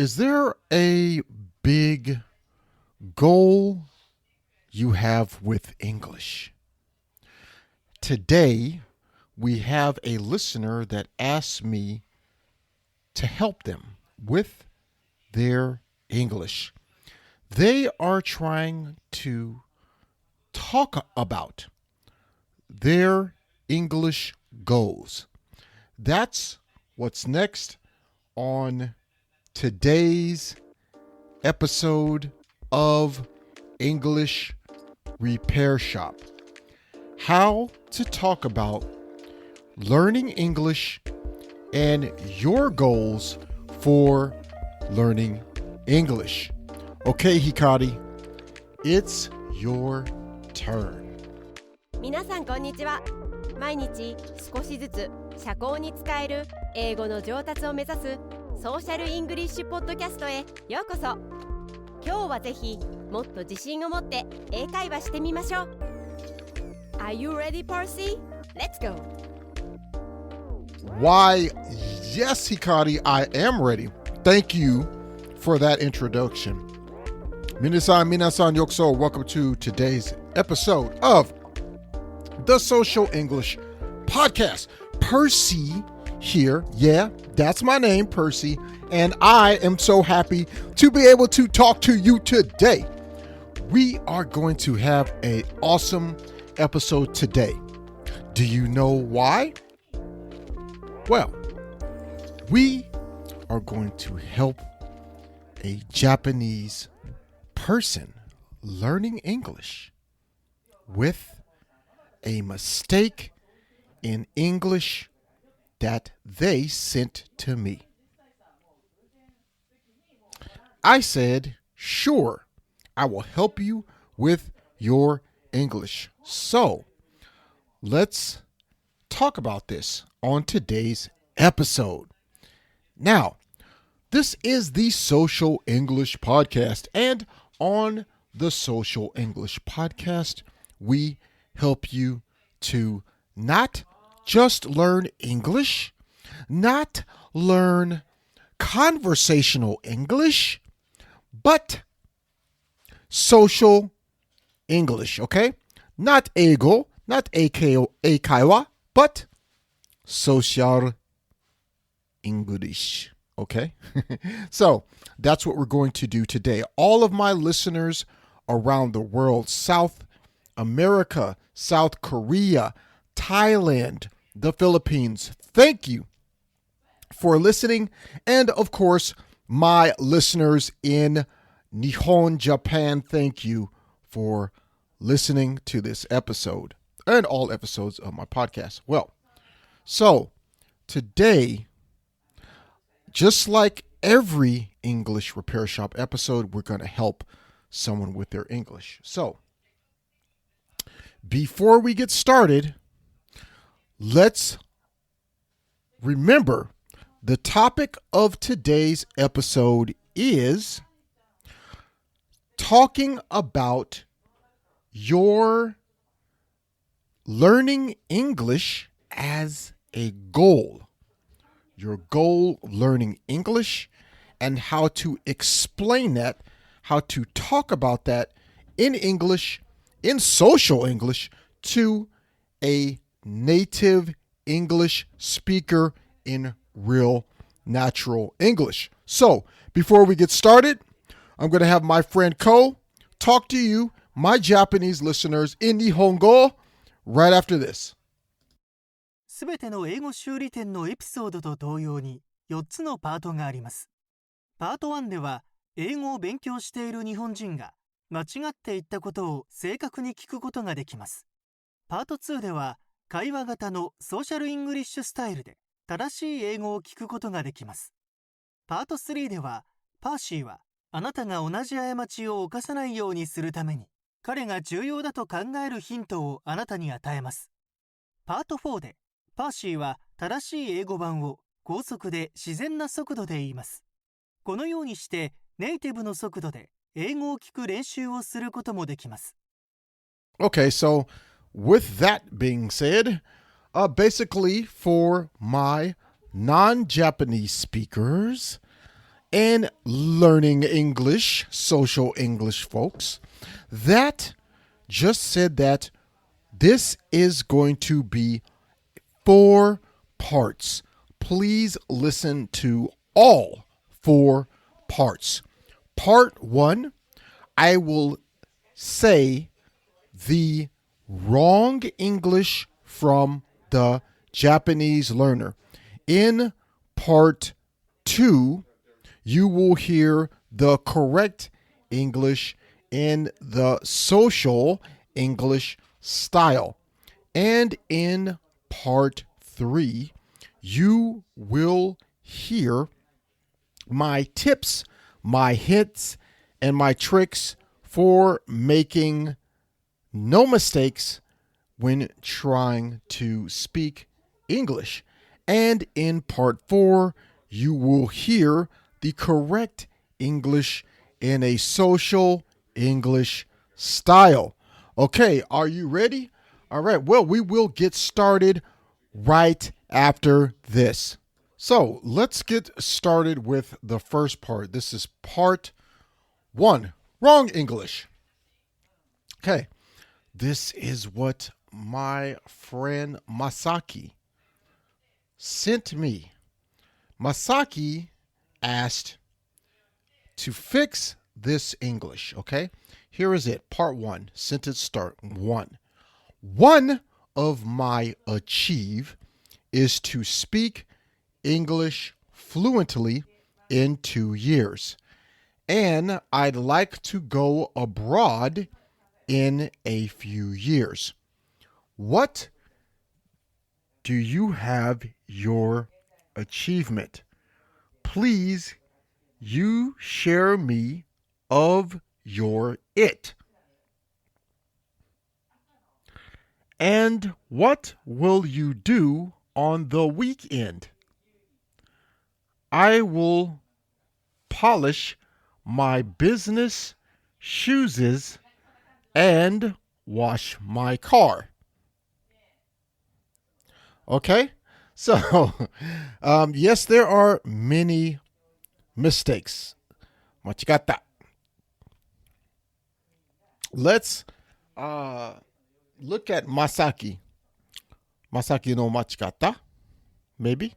Is there a big goal you have with English? Today, we have a listener that asked me to help them with their English. They are trying to talk about their English goals. That's what's next on today's episode of English Repair Shop. How to talk about learning English and your goals for learning English. Okay, Hikari, it's your turn. 皆さんこんにちは。毎日少しずつ社交に使える英語の上達を目指すソーシャルイングリッシュポッドキャストへようこそ。今日はぜひもっと自信を持って英会話してみましょう。Are you ready, Percy? Let's go. Why, yes, Hikari, I am ready. Thank you for that introduction. Minasan yokuso. Welcome to today's episode of the Social English Podcast. Percy here. Yeah, that's my name, Percy. And I am so happy to be able to talk to you today. We are going to have an awesome episode today. Do you know why? Well, we are going to help a Japanese person learning English with a mistake in English that they sent to me. I said, sure, I will help you with your English. So, let's talk about this on today's episode. Now, this is the Social English Podcast, and on the Social English Podcast, we help you to not just learn English, not learn conversational English, but social English, okay? Not eigo, not eikaiwa, but social English, okay? So that's what we're going to do today. All of my listeners around the world, South America, South Korea, Thailand, the Philippines, thank you for listening. And of course, my listeners in Nihon, Japan, thank you for listening to this episode and all episodes of my podcast. Well, so today, just like every English Repair Shop episode, we're going to help someone with their English. So, before we get started, let's remember the topic of today's episode is talking about your learning English as a goal. Your goal learning English and how to explain that, how to talk about that in English, in social English, to a native English speaker in real natural English. So, before we get started, I'm going to have my friend Ko talk to you, my Japanese listeners, in Nihongo right after this. すべての英語修理店のエピソードと同様に4つのパートがあります。パート1では英語を勉強している日本人が間違っていったことを正確に聞くことができます。パート2では会話型のソーシャルイングリッシュスタイルで正しい英語を聞くことができます。パート3ではパーシーはあなたが同じ過ちを犯さないようにするために彼が重要だと考えるヒントをあなたに与えます。パート4でパーシーは正しい英語版を高速で自然な速度で言います。このようにしてネイティブの速度で英語を聞く練習をすることもできます。Okay, so with that being said, basically for my non-Japanese speakers, and learning English, social English folks, that just said that this is going to be 4 parts. Please listen to all 4 parts. Part 1, I will say the wrong English from the Japanese learner. In part 2, you will hear the correct English in the social English style. And in part 3, you will hear my tips, my hints, and my tricks for making no mistakes when trying to speak English. And in part 4, you will hear the correct English in a social English style. Okay, are you ready? All right, well, we will get started right after this. So let's get started with the first part. This is part 1, wrong English. Okay, this is what my friend Masaki sent me. Masaki asked to fix this English, okay? Here is it, part 1, sentence start 1. One of my achieve is to speak English fluently in 2 years. And I'd like to go abroad in a few years. What do you have your achievement? Please, you share me of your it. And what will you do on the weekend? I will polish my business shoes and wash my car. Okay, so yes, there are many mistakes. 間違った. Let's look at Masaki. Masaki no 間違った? Maybe.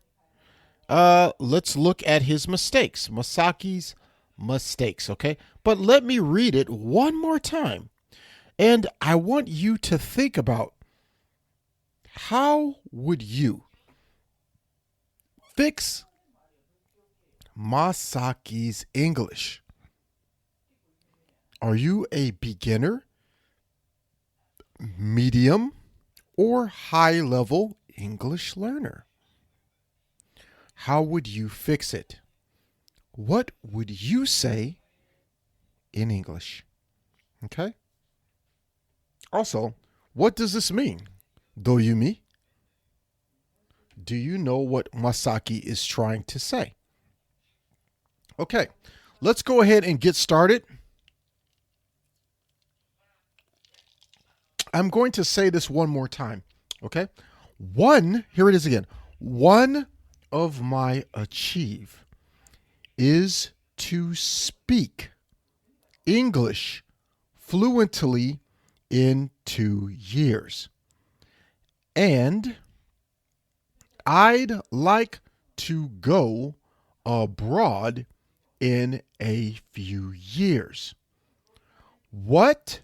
Let's look at his mistakes. Masaki's mistakes, okay? But let me read it one more time. And I want you to think about, how would you fix Masaki's English? Are you a beginner, medium, or high-level English learner? How would you fix it? What would you say in English? Okay? Also, what does this mean? Doyumi? Do you know what Masaki is trying to say? Okay, let's go ahead and get started. I'm going to say this one more time, okay? Here it is again. One of my achieve is to speak English fluently in 2 years. And I'd like to go abroad in a few years. What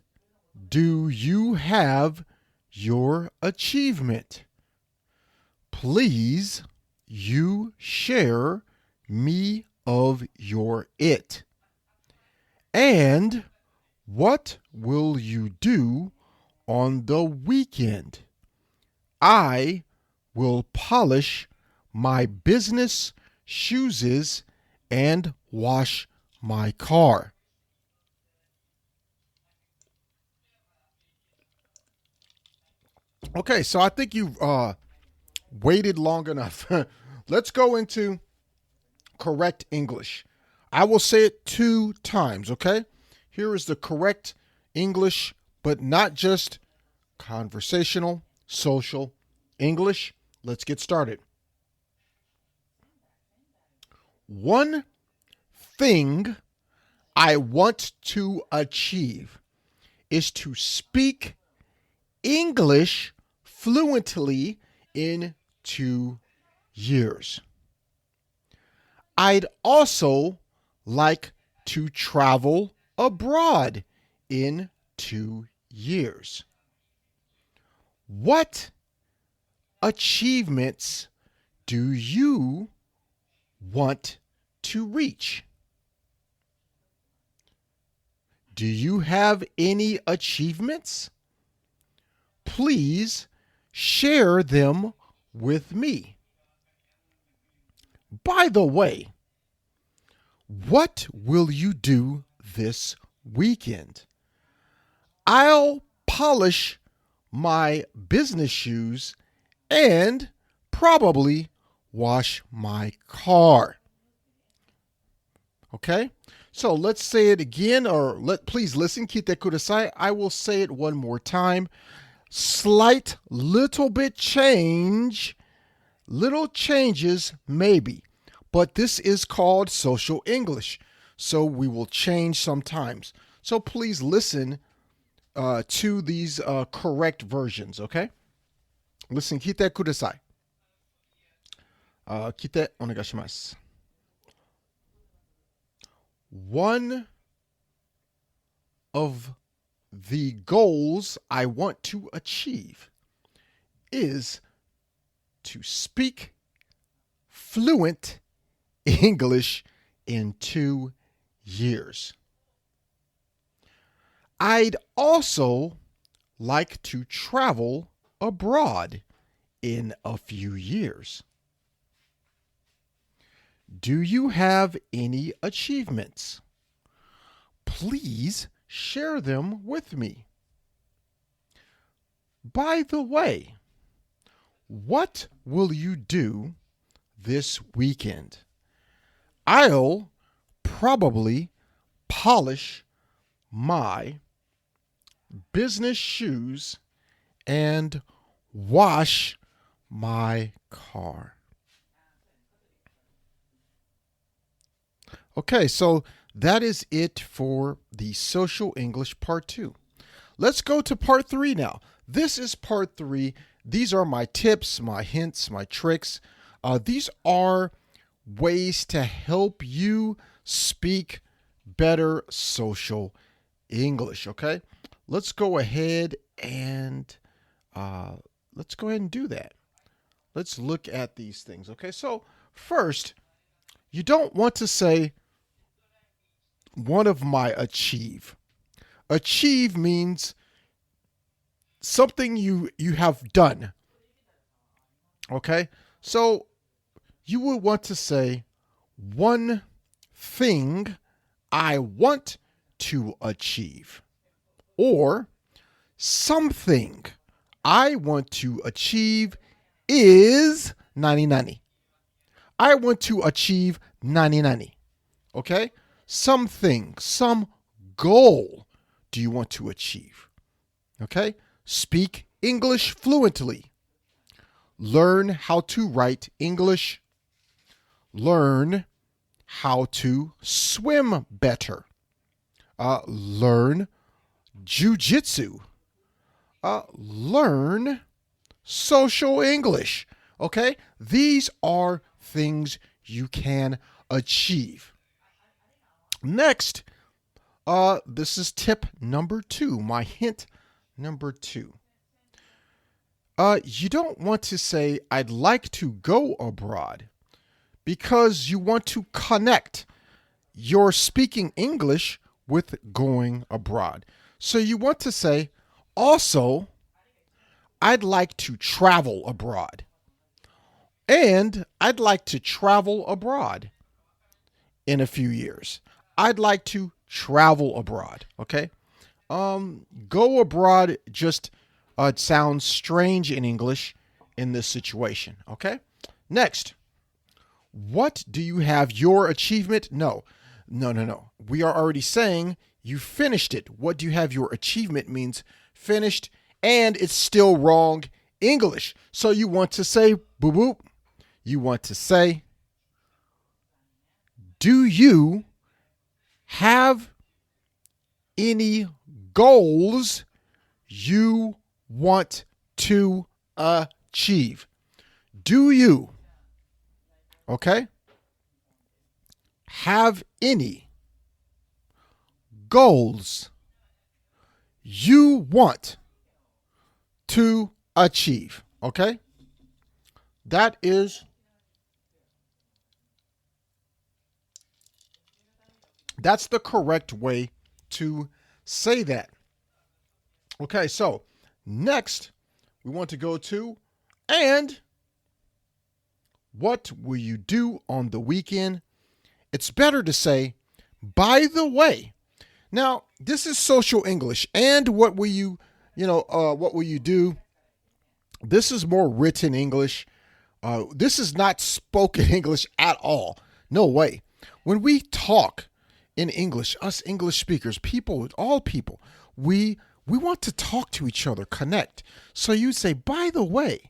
do you have your achievement? Please, you share me of your it. And what will you do on the weekend? I will polish my business shoes and wash my car. Okay, so I think you've waited long enough. Let's go into correct English. I will say it 2 times, okay? Here is the correct English, but not just conversational, social English. Let's get started. One thing I want to achieve is to speak English fluently in 2 years. I'd also like to travel abroad in 2 years. What achievements do you want to reach? Do you have any achievements? Please share them with me. By the way, what will you do this weekend? I'll polish my business shoes and probably wash my car. Okay? So let's say it again, or please listen. 聞いてください. I will say it one more time. Slight little bit change, little changes maybe, but this is called social English. So we will change sometimes. So please listen to these correct versions, okay? Listen, 聞いてください. 聞いてお願いします. One of the goals I want to achieve is to speak fluent English in 2 years. I'd also like to travel abroad in a few years. Do you have any achievements? Please share them with me. By the way, what will you do this weekend? I'll probably polish my business shoes and wash my car. Okay, so that is it for the Social English Part 2. Let's go to Part 3 now. This is Part 3. These are my tips, my hints, my tricks. These are ways to help you speak better social English, okay? Let's go ahead and do that. Let's look at these things, okay? So first, you don't want to say one of my achieve. Achieve means something you have done. Okay? So you would want to say one thing I want to achieve, or something I want to achieve is 90-90. I want to achieve 90-90. Okay? Something, some goal do you want to achieve? Okay? Speak English fluently. Learn how to write English. Learn how to swim better. Learn jujitsu. Learn social English. Okay? These are things you can achieve. Next, this is tip number 2, my hint number 2. You don't want to say, I'd like to go abroad, because you want to connect your speaking English with going abroad. So you want to say, also, I'd like to travel abroad. And I'd like to travel abroad in a few years. I'd like to travel abroad, okay? Go abroad just sounds strange in English in this situation, okay? Next, what do you have your achievement? No. We are already saying you finished it. What do you have your achievement means finished, and it's still wrong English. So you want to say, boop, boop. You want to say, do you have any goals you want to achieve? Do you, okay, have any goals you want to achieve? Okay? That's the correct way to say that. Okay, so next we want to go to, and what will you do on the weekend? It's better to say, by the way. Now, this is social English, and what will you do? This is more written English. This is not spoken English at all. No way. When we talk in English, us English speakers, all people, we want to talk to each other, connect. So you say, by the way,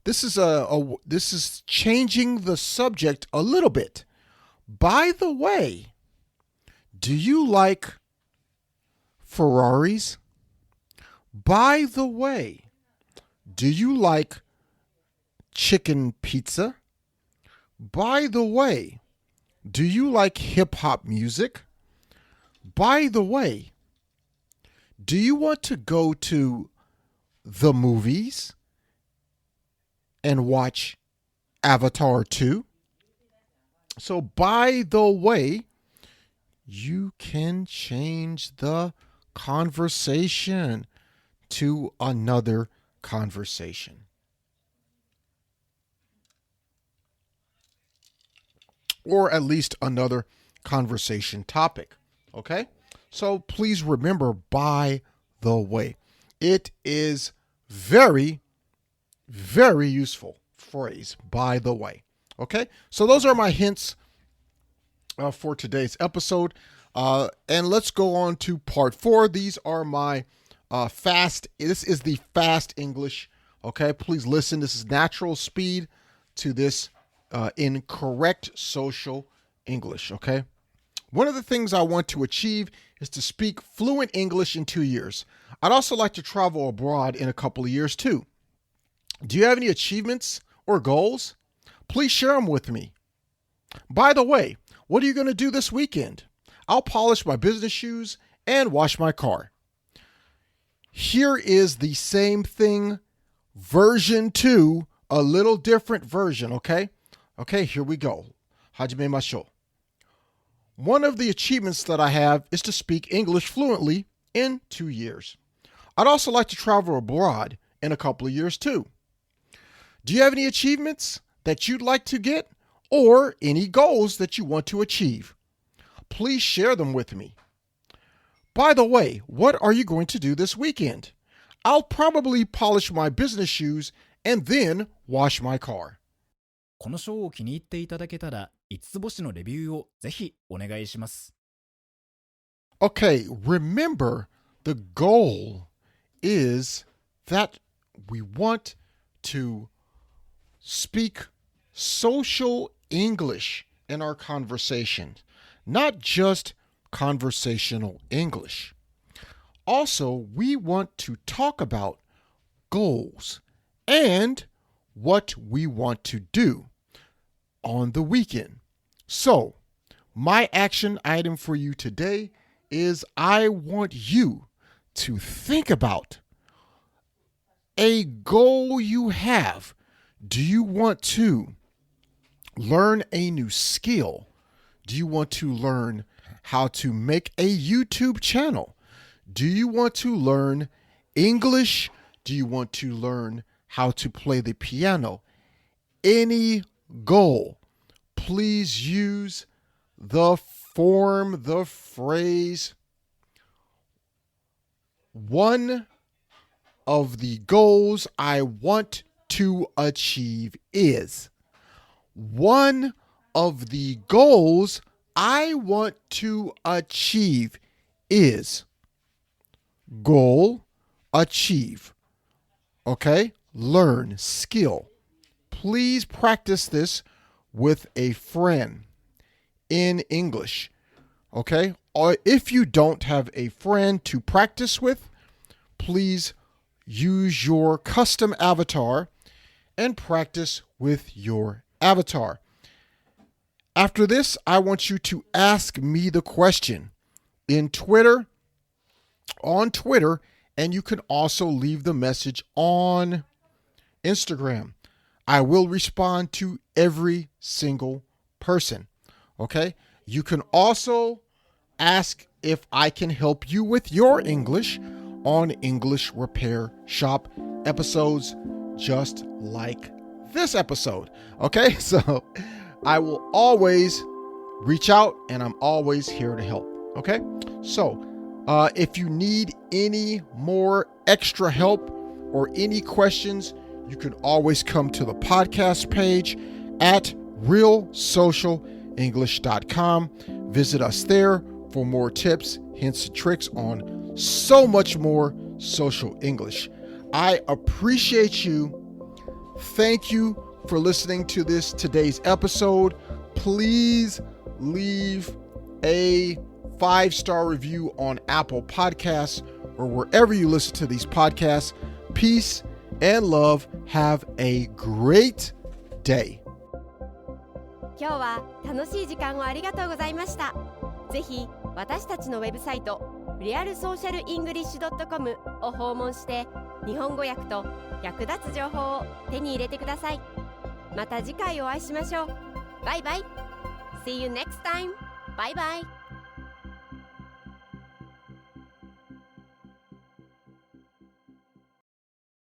this is changing the subject a little bit. By the way, do you like Ferraris? By the way, do you like chicken pizza? By the way, do you like hip-hop music? By the way, do you want to go to the movies and watch Avatar 2? So, by the way, you can change the conversation to another conversation. Or at least another conversation topic. Okay? So please remember, by the way. It is very, very useful phrase, by the way. Okay? So those are my hints for today's episode. And let's go on to part 4. These are my this is the fast English. Okay? Please listen. This is natural speed to this incorrect social English. Okay? One of the things I want to achieve is to speak fluent English in 2 years. I'd also like to travel abroad in a couple of years too. Do you have any achievements or goals? Please share them with me. By the way, what are you going to do this weekend? I'll polish my business shoes and wash my car. Here is the same thing, version 2, a little different version, okay? Okay, here we go. Hajimemashou. One of the achievements that I have is to speak English fluently in 2 years. I'd also like to travel abroad in a couple of years too. Do you have any achievements that you'd like to get or any goals that you want to achieve? Please share them with me. By the way, what are you going to do this weekend? I'll probably polish my business shoes and then wash my car. このショーを気に入っていただけたら5つ星のレビューをぜひお願いします。Okay, remember the goal is that we want to speak social English in our conversation, not just conversational English. Also, we want to talk about goals and what we want to do on the weekend. So, my action item for you today is I want you to think about a goal you have. Do you want to learn a new skill? Do you want to learn how to make a YouTube channel? Do you want to learn English? Do you want to learn how to play the piano? Any goal, please use the phrase, one of the goals I want to achieve is. One of the goals I want to achieve is. Goal, achieve. Okay? Learn, skill. Please practice this with a friend in English. Okay? Or if you don't have a friend to practice with, please use your custom avatar and practice with your avatar. After this, I want you to ask me the question on Twitter, and you can also leave the message on Instagram. I will respond to every single person. Okay? You can also ask if I can help you with your English on English Repair Shop episodes just like this episode. Okay? So I will always reach out, and I'm always here to help. Okay? So if you need any more extra help or any questions, you can always come to the podcast page at realsocialenglish.com. Visit us there for more tips, hints, and tricks on so much more social English. I appreciate you. Thank you for listening to today's episode. Please leave a 5-star review on Apple Podcasts or wherever you listen to these podcasts. Peace and love. Have a great day. 今日は楽しい時間をありがとうございました。ぜひ私たちのウェブサイト realsocialenglish.com を訪問して日本語訳と役立つ情報を手に入れてください。また次回お会いしましょう。バイバイ。See you next time. Bye bye.